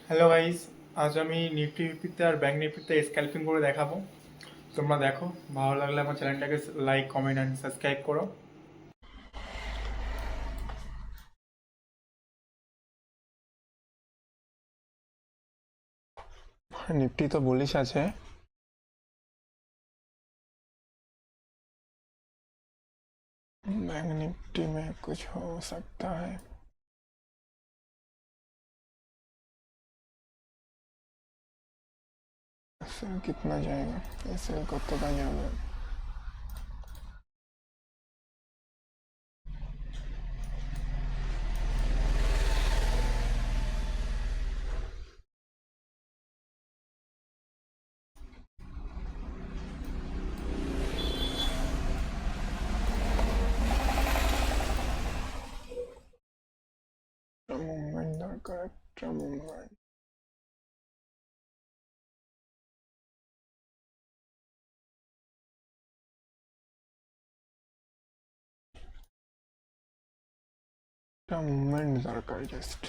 Hello guys, আজ আমি Nifty ফিফটিতে আর bank নিফটিতে scalping করে দেখাবো। তোমরা দেখো, ভালো লাগলে আমার চ্যানেলটাকে লাইক, কমেন্ট অ্যান্ড সাবস্ক্রাইব করো। निफ्टी तो बुलिश আছে। बैंक निफ्टी में कुछ हो सकता है। सेल कितना जाएगा, ये सेल কত টা যাবে? মুভমেন্ট দরকার, একটা মুভমেন্ট। একটা মুভমেন্ট দরকার জাস্ট।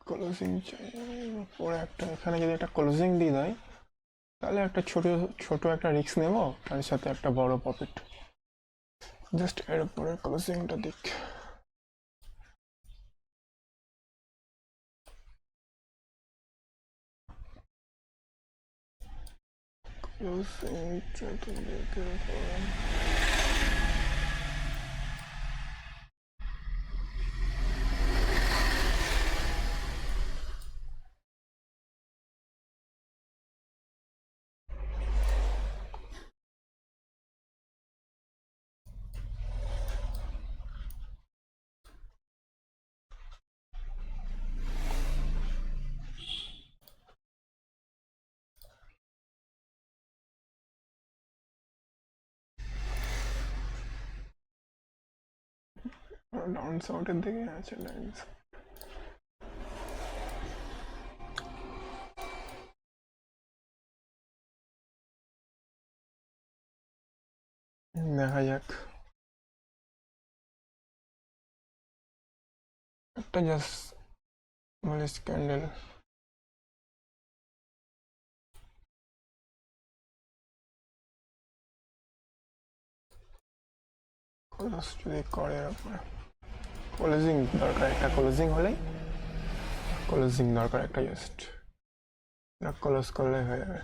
ক্লোজিং চাই পরে একটা, এখানে যদি একটা ক্লোজিং দিয়ে দেয় তাহলে একটা ছোট ছোট একটা রিস্ক নেব, তার সাথে একটা বড় প্রফিট। জাস্ট এর উপরে ক্লোজিংটা দিক। ক্লোজিংটা দিকে ডাউন সাউন্ডের দিকে আছে লাইন্স। দেখা যাক, একটা জাস্ট বুলিশ ক্যান্ডেল। ক্লোজ যদি করে আপনার ক্লোজিং দরকার, একটা ক্লোজিং হলেই ক্লোজিং দরকার একটা জাস্ট, ক্লোজ করলে হয়ে যাবে।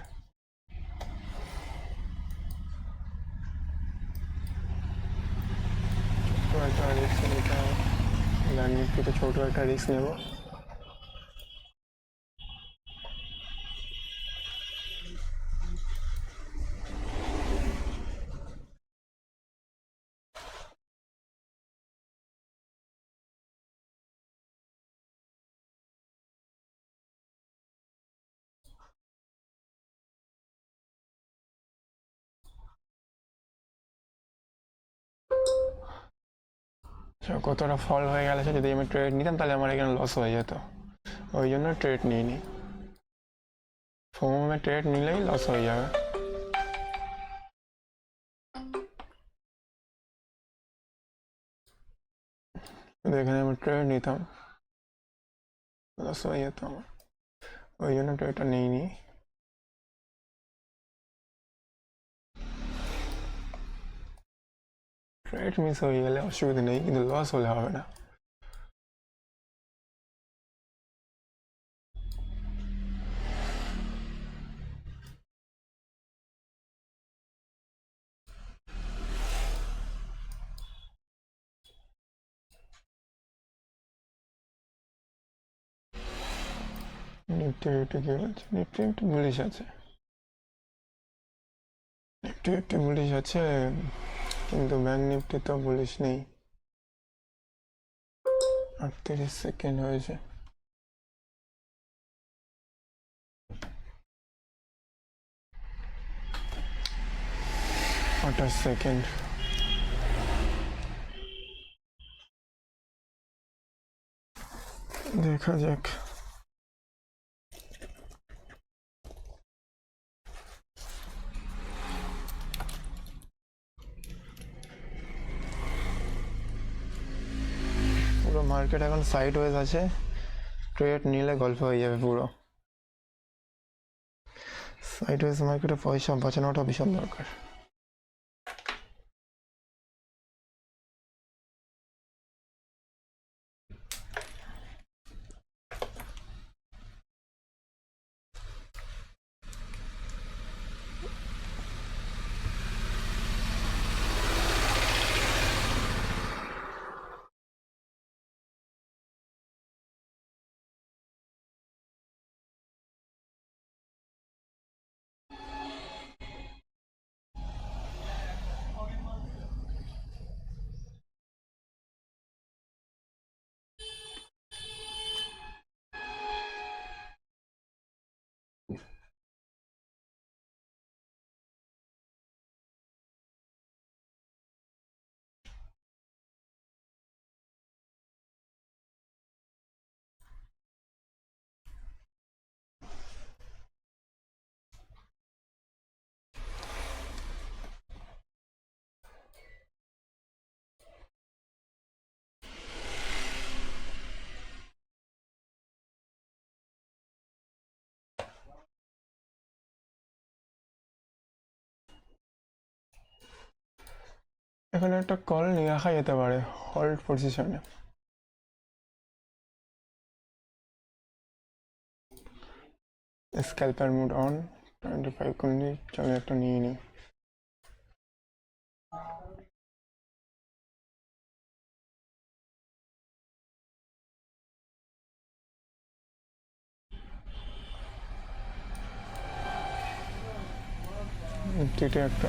ছোটো একটা রিস্ক নিতে হবে, নিফটিতে ছোটো একটা রিস্ক নেব। কতটা ফল হয়ে গেছে, যদি আমি ট্রেড নিতাম তাহলে আমার এখানে লস হয়ে যেত, ওই জন্য ট্রেড নিইনি। ফোমে ট্রেড নিলেই লস হয়ে যাবে। কিন্তু এখানে আমি ট্রেড নিতাম, লস হয়ে যেত আমার, ওই জন্য ট্রেডটা নিইনি। ট্রেড মিস হয়ে গেলে অসুবিধা নেই, কিন্তু লস হলে হবে না। নিফটি ফিফটি কি বলছে? নিফটি একটু বুলিশ আছে, নিফটি একটু বুলিশ আছে, কিন্তু ব্যাংক নিফটি তো বুলিশ নেই। 38 সেকেন্ড হয়েছে। 28 সেকেন্ড। দেখা যাক। মার্কেট এখন সাইড ওয়েজ আছে, ট্রেড নিলে গল্প হয়ে যাবে পুরো। সাইড ওয়েজ মার্কেটে পয়সা বাঁচানোটা ভীষণ দরকার। এখানে একটা কল নিয়ে রাখা যেতে পারে হোল্ড পজিশনে। স্ক্যাল্পার মুড অন, 25 কোণে চলে একটা নিয়ে নিই। টিটে একটা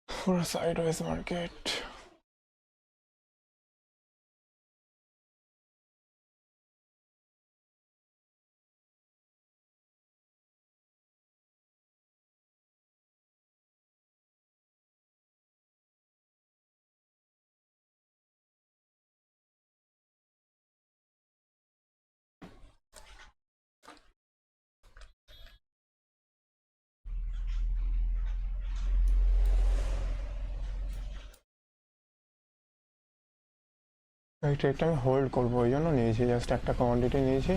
পুরো সাইড ওয়েজ মার্কেট। এই ট্রেডটা আমি হোল্ড করবো, ওই জন্য নিয়েছি, জাস্ট একটা কোয়ান্টিটি নিয়েছি।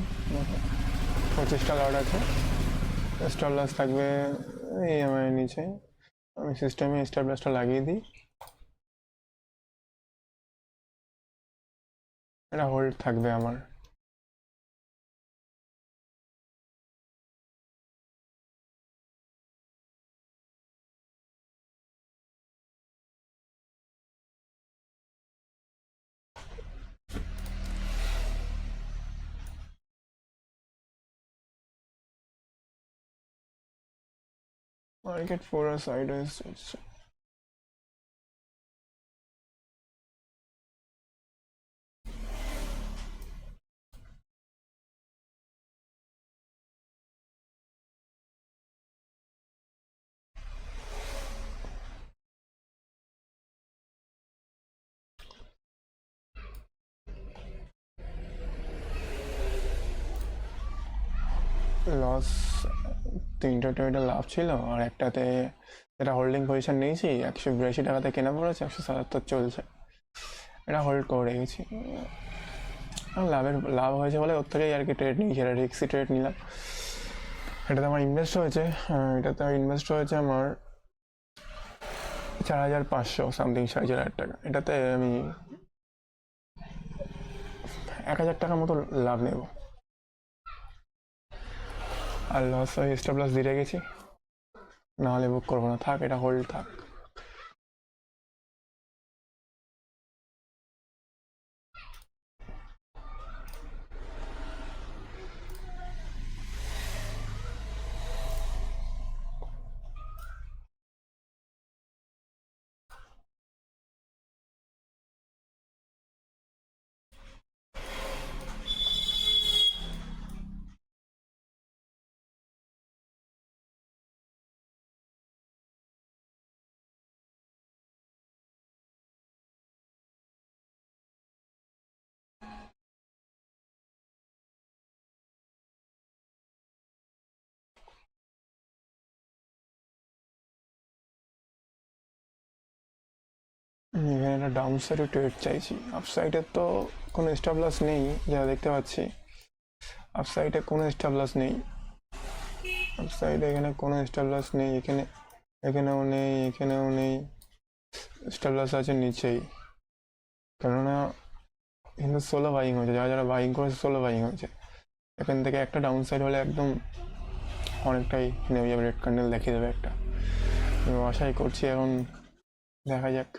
25টা লট আছে, স্টপ লস থাকবে EMI এর নিচে। আমি সিস্টেমে স্টপ লসটা লাগিয়ে দিই, এটা হোল্ড থাকবে আমার। মার্কেট পুরো সাইড ওয়েজ চলছে। লস, 3টে ট্রেডে লাভ ছিল, আর একটাতে যেটা হোল্ডিং পজিশন নিয়েছি 182 টাকাতে কেনা পড়েছে, 177 চলছে, এটা হোল্ড করে রেখেছি। লাভ হয়েছে বলে ওর থেকেই আর কি ট্রেড নিয়েছি, এটা রিক্সি ট্রেড নিলাম। এটাতে আমার ইনভেস্ট হয়েছে, এটাতে ইনভেস্ট হয়েছে আমার 4,500 সামথিং, 4,500 টাকা। এটাতে আমি 1,000 টাকার মতো লাভ নেব, আর লস হয়ে স্টপ লস দিয়ে রেখেছি। নাহলে বুক করবো না, থাক এটা হোল্ড থাক। এখানে একটা ডাউন সাইডে ট্রেড চাইছি। আপ সাইডে তো কোনো স্টপ লস নেই যা দেখতে পাচ্ছি, আপ সাইডে কোনো স্টপ লস নেই, আপ সাইডে এখানে কোনো স্টপ লস নেই, এখানে এখানেও নেই, এখানেও নেই, স্টপ লস আছে নিচেই, কেননা কিন্তু সোলো বাইং হয়েছে, যারা যারা বাইং করেছে সোলো বাইং হয়েছে। এখান থেকে একটা ডাউন সাইড হলে একদম অনেকটাই নেমে যাবে, রেড ক্যান্ডেল দেখিয়ে দেবে একটা। আমি আশাই করছি, এখন দেখা যাক।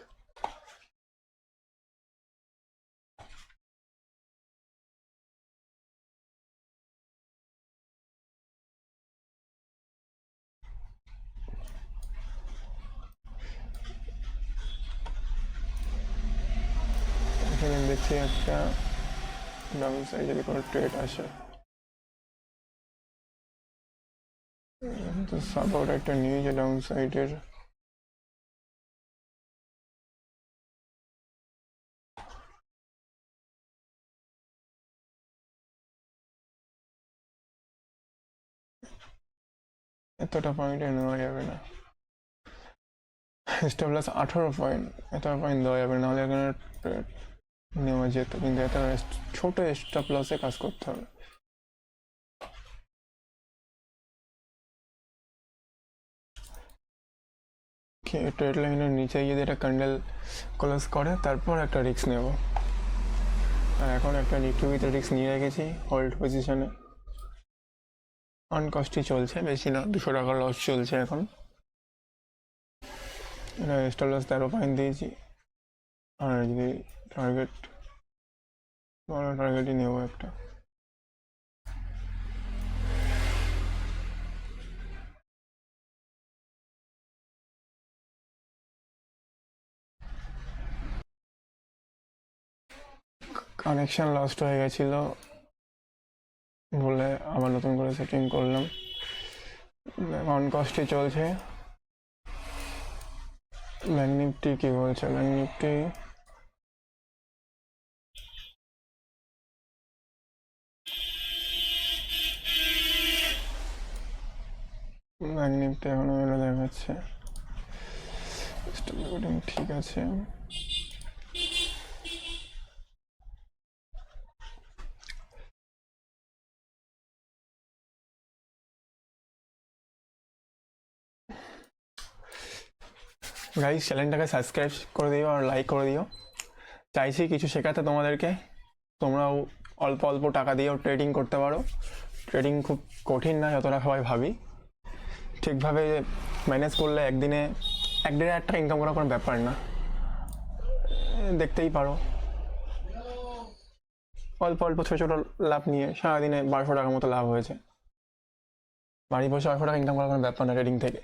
এখানে দেখছি একটা ডাউন সাইড যদি কোনো ট্রেড আসে, তো সাপোর্ট একটা নিয়েছে ডাউন সাইডের। এতটা পয়েন্টে নেওয়া যাবে না, স্টপ লস 18 পয়েন্ট, এত পয়েন্ট দেওয়া যাবে না, নাহলে এখানে নেওয়া যেত, কিন্তু এত ছোট স্টপ লসে কাজ করতে হবে। ট্রেড লাইনের নিচে যদি একটা ক্যান্ডেল ক্লোজ করে তারপর একটা রিস্ক নেব। আর এখন একটা নিফটিতে রিস্ক নিয়ে রেখেছি হোল্ড পজিশনে, অন কস্টই চলছে, বেশি না, 200 টাকা লস চলছে এখন। এটা স্টপ লস 13 পয়েন্ট দিয়েছি, আর যদি টার্গেট বড় টার্গেটই নেবো একটা। কানেকশন লস্ট হয়ে গেছিলো বলে আবার নতুন করে সেটিং করলাম, অন কস্টে চলছে। ব্যাঙ্ক নিফটি কি বলছে, ব্যাঙ্ক নিফটি এখনো এলো দেখাচ্ছে, ঠিক আছে। গাইস চ্যানেলটাকে সাবস্ক্রাইব করে দিও আর লাইক করে দিও, চাইছি কিছু শেখাতে তোমাদেরকে, তোমরাও অল্প অল্প টাকা দিয়েও ট্রেডিং করতে পারো। ট্রেডিং খুব কঠিন না যতটা সবাই ভাবি, ঠিকভাবে ম্যানেজ করলে একদিনে 1-1.5 টাকা ইনকাম করার কোনো ব্যাপার না। দেখতেই পারো অল্প অল্প ছোটো ছোটো লাভ নিয়ে সারাদিনে 1200 টাকার মতো লাভ হয়েছে, বাড়ি বসে 800 টাকা ইনকাম করার কোনো ব্যাপার না ট্রেডিং থেকে।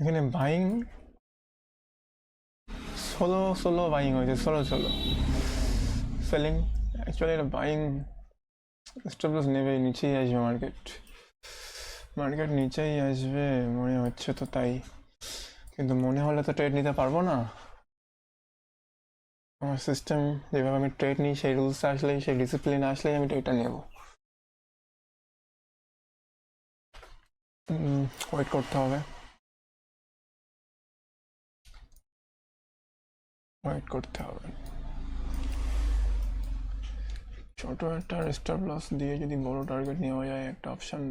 এখানে বাইং ষোলো বাইং হয়েছে, ষোলো সেলিং। অ্যাকচুয়ালি এটা বাইং স্টপ লস নেবে, নিচেই আসবে মার্কেট নিচেই আসবে মনে হচ্ছে তো তাই, কিন্তু মনে হলে তো ট্রেড নিতে পারবো না। আমার সিস্টেম যেভাবে আমি ট্রেড নিই, সেই রুলস আসলেই, সেই ডিসিপ্লিন আসলেই আমি ট্রেডটা নেব। ওয়েট করতে হবে, ছোট একটা স্টপ লস দিয়ে যদি বড় টার্গেট নেওয়া যায়, একটা অপশন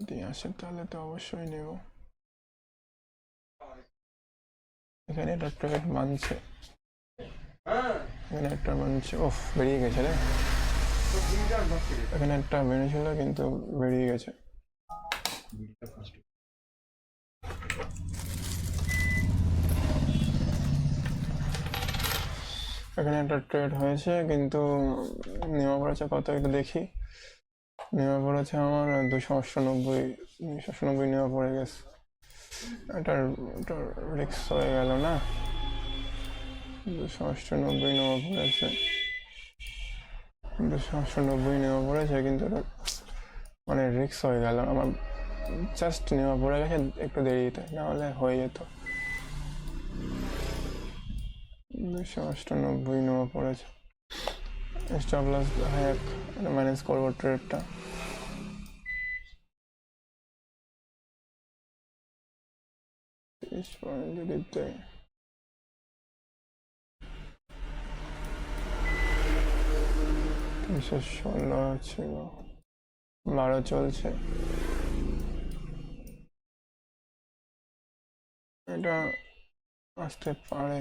দিয়ে আসে, তাহলে তো অবশ্যই নেব। এখানে একটা ট্রেড মানছে, এখানে একটা মানছে, ওফ বেরিয়ে গেছে রে। এখানে একটা বেরিয়েছিল কিন্তু বেরিয়ে গেছে। এখানে একটা ট্রেড হয়েছে কিন্তু নেওয়া পড়েছে কত একটু দেখি। নেওয়া পড়েছে আমার 298 নেওয়া পড়ে গেছে। এটার রিক্স হয়ে গেল না, 298 নেওয়া পড়েছে, 298 নেওয়া পড়েছে, কিন্তু এটা মানে রিক্স হয়ে গেল আমার। জাস্ট নেওয়া পড়ে গেছে একটু দেরিতে, নাহলে হয়ে যেত। 298 নেওয়া পড়েছে, স্টপ লস হ্যাক ম্যানেজ করবো ট্রেডটা। যদি দেয় 316 ছিল, 12 চলছে। এটা আসতে পারে,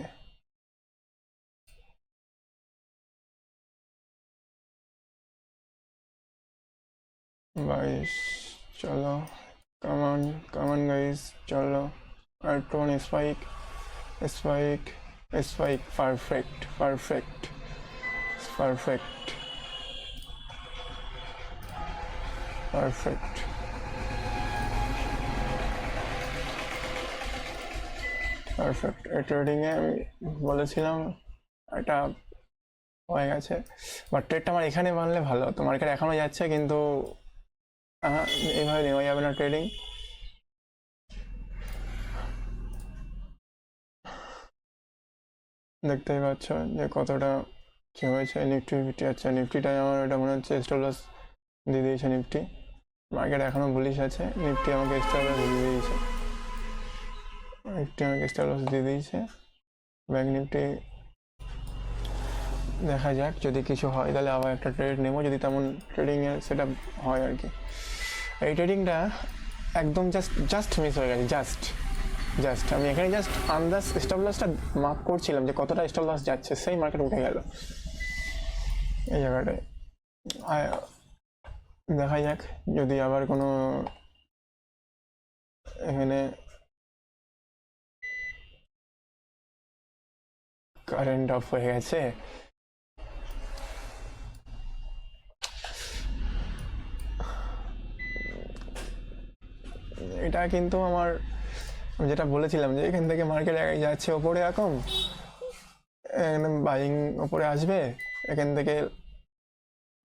গাইস চলো, কামান গাইস চলো। আর tone spike, perfect perfect perfect perfect perfect. এই ট্রেডিংয়ে আমি বলেছিলাম এটা হয়ে গেছে, বাট ট্রেডটা আমার এখানে বানলে ভালো হতো। মার্কেট এখনো যাচ্ছে কিন্তু এইভাবে নেওয়া যাবে না ট্রেডিং। দেখতেই পাচ্ছ যে কতটা কি হয়েছে। নিফটি, আচ্ছা নিফটিটাই আমার এটা মনে হচ্ছে স্টপ লস দিয়ে দিয়েছে নিফটি। মার্কেট এখনো বুলিশ আছে, নিফটি আমাকে স্টপ লস দিয়ে দিয়েছে, ব্যাংক নিফটি দেখা যাক, যদি কিছু হয় তাহলে আবার একটা ট্রেড নেবো, যদি তেমন ট্রেডিংয়ের সেটা হয় আর কি। এই ট্রেডিংটা একদম জাস্ট মিস হয়ে গেছে, জাস্ট আমি এখানে জাস্ট আন্দাজ স্টপ লসটা মাপ করছিলাম যে কতটা স্টপ লস যাচ্ছে, সেই মার্কেট উঠে গেল এই জায়গাটায়। দেখা যাক যদি আবার কোনো এখানে কারেন্ট অফ হয়ে গেছে, এটা কিন্তু আমার যেটা বলেছিলাম যে এখান থেকে মার্কেট যাচ্ছে ওপরে, এখন বাইং ওপরে আসবে, এখান থেকে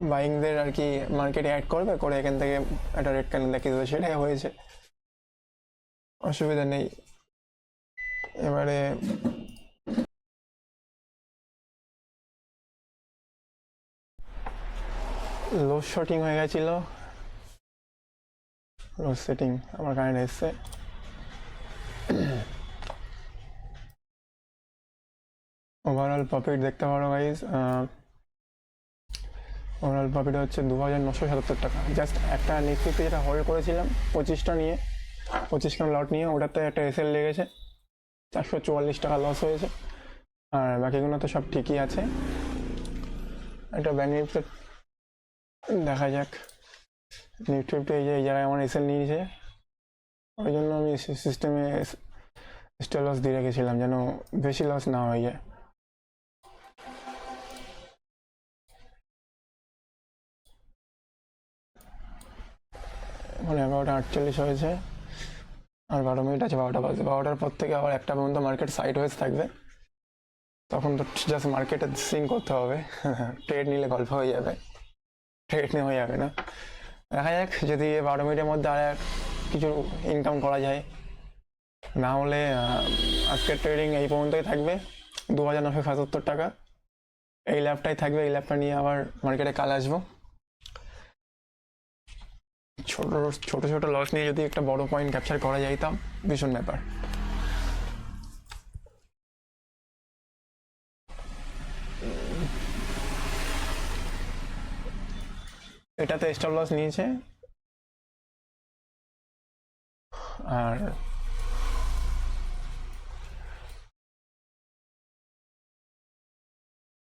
বাইংদের আর কি মার্কেটে অ্যাড করবে, করে এখান থেকে একটা রেড ক্যান্ডেল দেখিয়ে দেবে, সেটাই হয়েছে, অসুবিধা নেই। এবারে লো শর্টিং হয়ে গেছিল, লো সেটিং আমার কারেন্ট এসছে। ওভারঅল প্রফিট দেখতে পারো গাইজ, ওভারঅল প্রফিট হচ্ছে 2977 টাকা। জাস্ট একটা নিফটিতে যেটা হোল্ড করেছিলাম 25টা নিয়ে, 25 খান লট নিয়ে, ওটাতে একটা এসএল লেগেছে, 444 টাকা লস হয়েছে। আর বাকিগুলো তো সব ঠিকই আছে। একটা ব্যাংক নিফটি দেখা যাক, নিফটি এই যে এই জায়গায় আমার এসএল নিয়েছে, ওই জন্য আমি সিস্টেমে স্টপ লস দিয়ে রেখেছিলাম যেন বেশি লস না হয়ে যায়। এখন 11টা 48 হয়েছে, আর 12 মিনিট আছে, 12টা বাজে। 12টার পর থেকে আবার 1টা পর্যন্ত মার্কেট সাইড ওয়েজ থাকবে। তখন তো জাস্ট মার্কেটে সিং করতে হবে। ট্রেড নিলে গল্প হয়ে যাবে, ট্রেড নেওয়া যাবে না। দেখা যাক যদি 12 মিনিটের মধ্যে আর কিছু ইনকাম করা যায়। না হলে আজকের ট্রেডিং এই পর্যন্তই থাকবে। 2975 টাকা এই ল্যাবটাই থাকবে। এই ল্যাবটা নিয়ে আবার মার্কেটে কাল আসবো। ছোট ছোট ছোট লস নিয়ে যদি একটা বড় পয়েন্ট ক্যাপচার করা যাইতাম, ভীষণ ব্যাপার। এটাতে স্টপ লস নিয়েছে, আর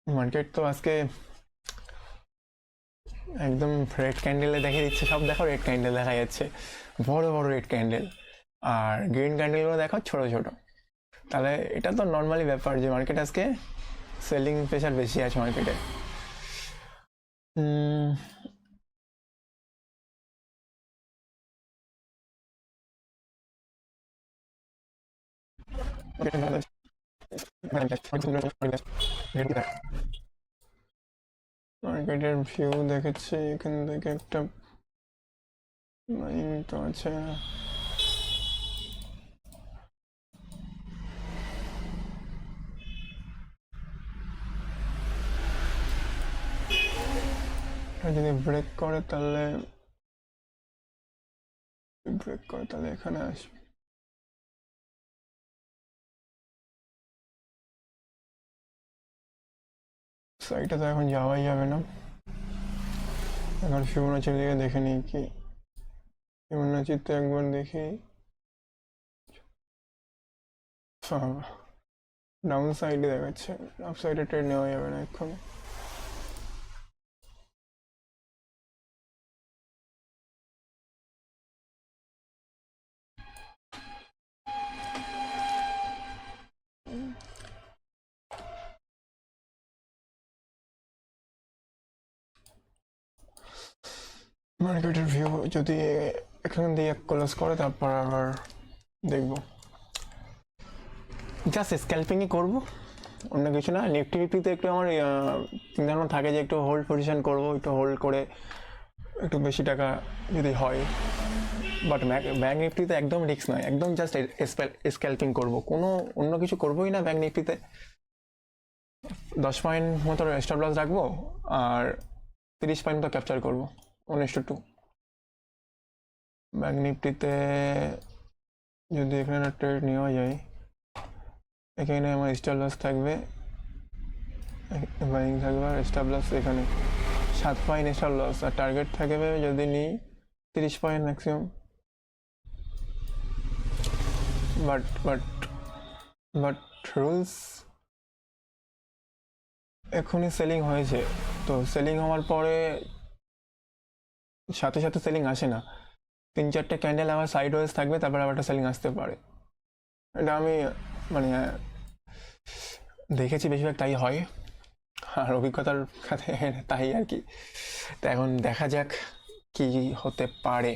মার্কেট তো আজকে একদম রেড ক্যান্ডেলে দেখিয়ে দিচ্ছে। সব দেখো রেড ক্যান্ডেল দেখা যাচ্ছে, বড় বড় রেড ক্যান্ডেল। আর গ্রিন ক্যান্ডেলগুলো দেখো ছোট ছোট। তাহলে এটা তো নর্মালি ব্যাপার যে মার্কেট আজকে সেলিং প্রেশার বেশি আছে মার্কেটে। মার্কেটের ভিউ দেখেছি এখান থেকে একটা লাইন তো আছে। যদি ব্রেক করে তাহলে এখানে আসবে। সাইডে তো এখন যাওয়াই যাবে না। এখন ফিবোনাচির দিকে দেখে নিই কি। ফিবোনাচির তো একবার দেখি, ডাউন সাইডে দেখাচ্ছে। আপ সাইডে ট্রেড নেওয়া যাবে না এক্ষুনি। মার্কেটের ভিউ যদি এখান দিয়ে ক্লোজ করে তারপর আবার দেখবো। জাস্ট স্ক্যাল্পিংই করবো, অন্য কিছু না। নিফটিতে একটু আমার চিন্তাভাবনা থাকে যে একটু হোল্ড পজিশন করবো, একটু হোল্ড করে একটু বেশি টাকা যদি হয়। বাট ব্যাঙ্ক নিফটিতে একদম রিস্ক নয়, একদম জাস্ট স্ক্যাল্পিং করবো, কোনো অন্য কিছু করবোই না। ব্যাঙ্ক নিফটিতে 10 পয়েন্ট মতো স্টপ লস রাখবো আর 30 পয়েন্ট মতো ক্যাপচার করবো, 1:2। ব্যাঙ্ক নিফটিতে যদি এখানে ট্রেড নেওয়া যায়, এখানে আমার স্টপ লস থাকবে, বাইং থাকবে আর স্টপ লস এখানে 7 পয়েন্ট স্টপ লস। আর টার্গেট থাকবে যদি নিই 30 পয়েন্ট ম্যাক্সিমাম। বাট রুলস এখনই সেলিং হয়েছে, তো সেলিং হওয়ার পরে সাথে সাথে সেলিং আসে না। 3-4টে ক্যান্ডেল আবার সাইড ওয়েজ থাকবে, তারপর আবার একটা সেলিং আসতে পারে। এটা আমি মানে দেখেছি, বেশিরভাগ তাই হয়, আর অভিজ্ঞতার সাথে তাই আর কি। তো এখন দেখা যাক কি হতে পারে।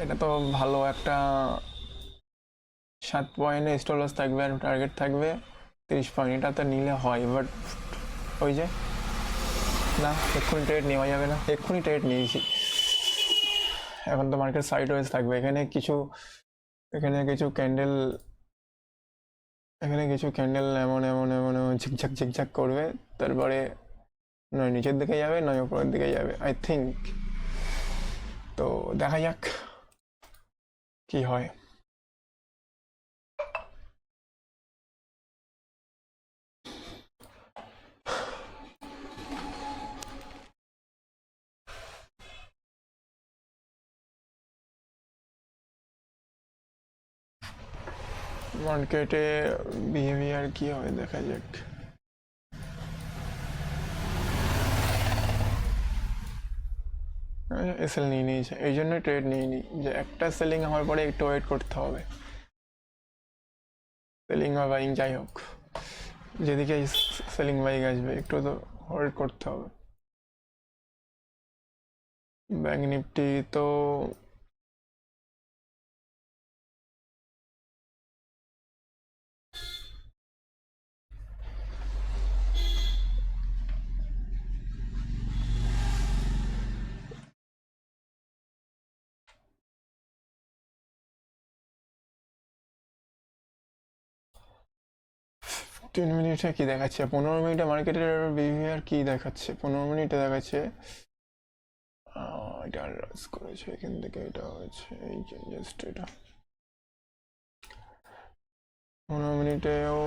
এটা তো ভালো একটা 7 পয়েন্টে স্টপ লস থাকবে আর টার্গেট থাকবে 30 পয়েন্ট। এটা তো নিলে হয়, বাট ওই যে না, এক্ষুনি ট্রেড নেওয়া যাবে না। এক্ষুনি ট্রেড নিয়েছি, এখন তো মার্কেট সাইড ওয়েজ থাকবে। এখানে কিছু ক্যান্ডেল এমন এমন এমন এমন ঝিকঝাক ঝিকঝাক করবে, তারপরে নয় নিচের দিকে যাবে নয় উপরের দিকে যাবে আই থিঙ্ক। তো দেখা যাক কি হয়। মার্কেটে বিহেভিয়ার কি হয় দেখা যাক। এসএল নিয়ে নিয়েছে, এই জন্য ট্রেড নিয়ে নিই যে একটা সেলিং হওয়ার পরে একটু ওয়েট করতে হবে। সেলিং বা বাইং যাই হোক, যেদিকে সেলিং বাইং আসবে একটু তো হোল্ড করতে হবে। ব্যাঙ্ক নিফটি তো 15 মিনিটে কি দেখাচ্ছে? 15 মিনিটে মার্কেটের বিহেভিয়ার কি দেখাচ্ছে? 15 মিনিটে দেখাচ্ছে এটা রাজ করেছে, এখান থেকে এটা হয়েছে, এই যে জাস্ট এটা 15 মিনিটেও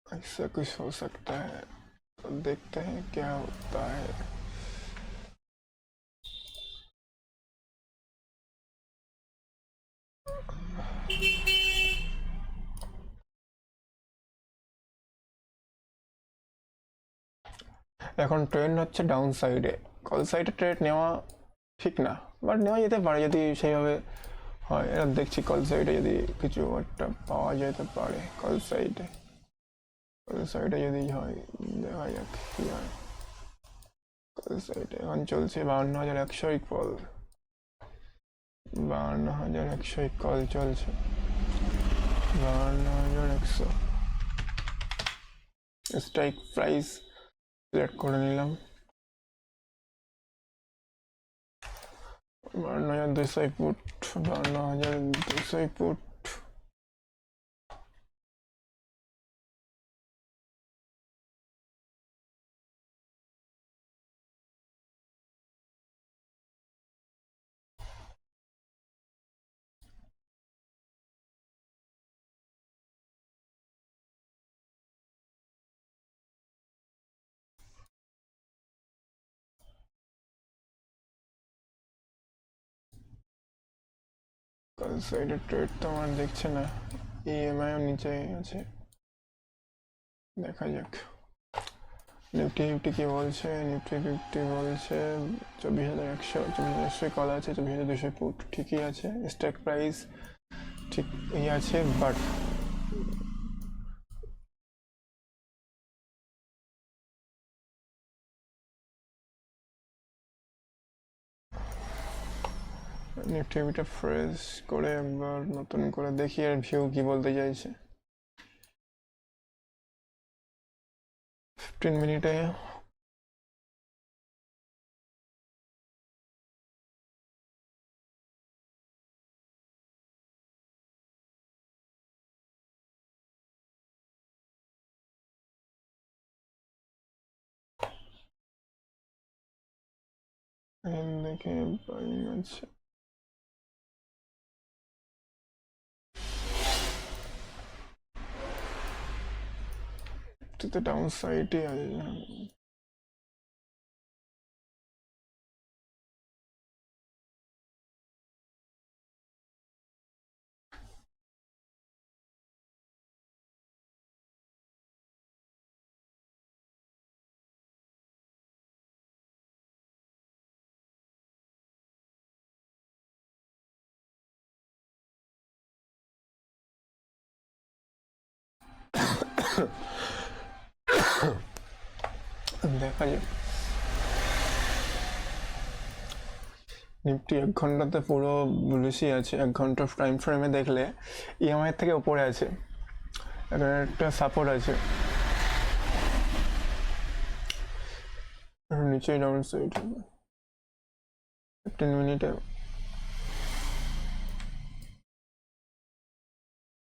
ऐसा कुछ हो सकता है, तो देखते हैं क्या होता है। এখন ট্রেন্ড হচ্ছে ডাউন সাইডে, কল সাইডে ট্রেড নেওয়া ঠিক না, বাট নেওয়া যেতে পারে যদি সেইভাবে হয়। এরা দেখছি কল সাইডে যদি কিছু একটা পাওয়া যেতে পারে, কল সাইডে যদি হয় দেখা যাক কি হয়। কল সাইডে এখন চলছে 52,100 কল, 52,100 কল চলছে, 52,100 স্ট্রাইক প্রাইস সিলেক্ট করে নিলাম। 52,200 ফুট, 52,200 ফুট। কল সাইডে ট্রেড তো আমার দেখছে না, ইএমআইও নিচে আছে, দেখা যাক। নিফটি ফিফটি কি বলছে? নিফটি ফিফটি বলছে 24,100, 24,100 কল আছে, 24,200 ফুট ঠিকই আছে, স্ট্রাইক প্রাইস ঠিক আছে, বাট নিফটি ফিফটি ফ্রেশ করে একবার নতুন করে দেখি আর ভিউ কি বলতে চাইছে। 15 মিনিটে দেখে বাইং আছে, তো ডাউন সাইডে আছে। দেখা যাক। নিফটি 1 ঘন্টাতে পুরো বুলিশই আছে, 1 ঘন্টা টাইম ফ্রেমে দেখলে ইএমআই থেকে উপরে আছে, এখানে একটা সাপোর্ট আছে, নিচে ডাউন সাইড 15 মিনিটে,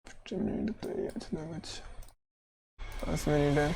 15 মিনিটে আছে দেখাচ্ছে, 5 মিনিটে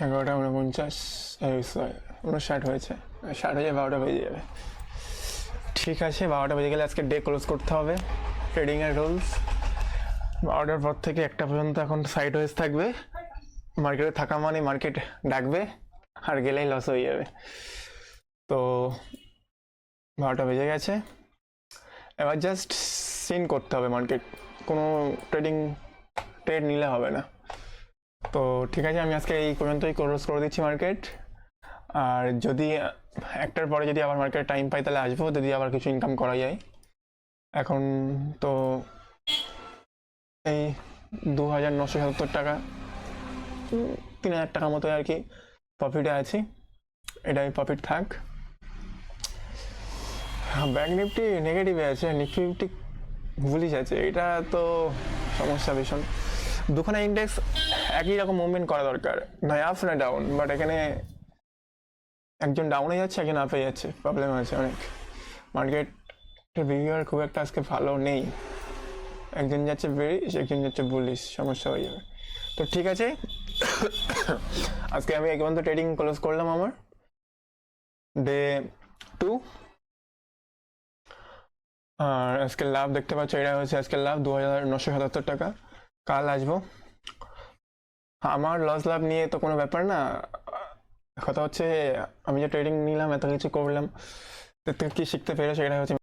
11:49, 59 হয়েছে, 60 হয়ে 12টা বেজে যাবে। ঠিক আছে, 12টা বেজে গেলে আজকে ডে ক্লোজ করতে হবে। ট্রেডিংয়ের রুলস 12টার পর থেকে 1টা পর্যন্ত এখন সাইড ওয়েজ থাকবে। মার্কেটে থাকা মানে মার্কেট ডাকবে, আর গেলেই লস হয়ে যাবে। তো 12টা বেজে গেছে, এবার জাস্ট সিন করতে হবে মার্কেট, কোনো ট্রেড নিলে হবে না। তো ঠিক আছে, আমি আজকে এই পর্যন্তই ক্লোজ করে দিচ্ছি মার্কেট। আর যদি 1টার পরে যদি আবার মার্কেট টাইম পাই তাহলে আসবো, যদি আবার কিছু ইনকাম করা যায়। এখন তো এই 2,970 টাকা, 3,000 টাকা মতো আর কি প্রফিটে আছি, এটাই প্রফিট থাক। ব্যাংক নিফটি নেগেটিভে আছে, নিফটি ফিফটি বুলিশ আছে, এটা তো সমস্যা ভীষণ। দুখানা ইন্ডেক্স একই রকম মুভমেন্ট করা দরকার, নয় আপ না ডাউন, বাট এখানে একজন ডাউনে যাচ্ছে, একজন আপে যাচ্ছে, প্রবলেম আছে অনেক। মার্কেটের বিহেভিয়ার খুব একটা আজকে ভালো নেই, একজন যাচ্ছে বেরিশ, একজন যাচ্ছে বুলিশ, সমস্যা হয়ে যাবে। তো ঠিক আছে, আজকে আমি এই পর্যন্ত ট্রেডিং ক্লোজ করলাম আমার ডে 2। আর আজকের লাভ দেখতে পাচ্ছ, এটা হচ্ছে আজকের লাভ 2,977 টাকা। কাল আসবো। আমার লস লাভ নিয়ে তো কোনো ব্যাপার না, কথা হচ্ছে আমি যে ট্রেডিং নিলাম, এত কিছু করলাম, এর থেকে কী শিখতে পেরেছে, এটা হচ্ছে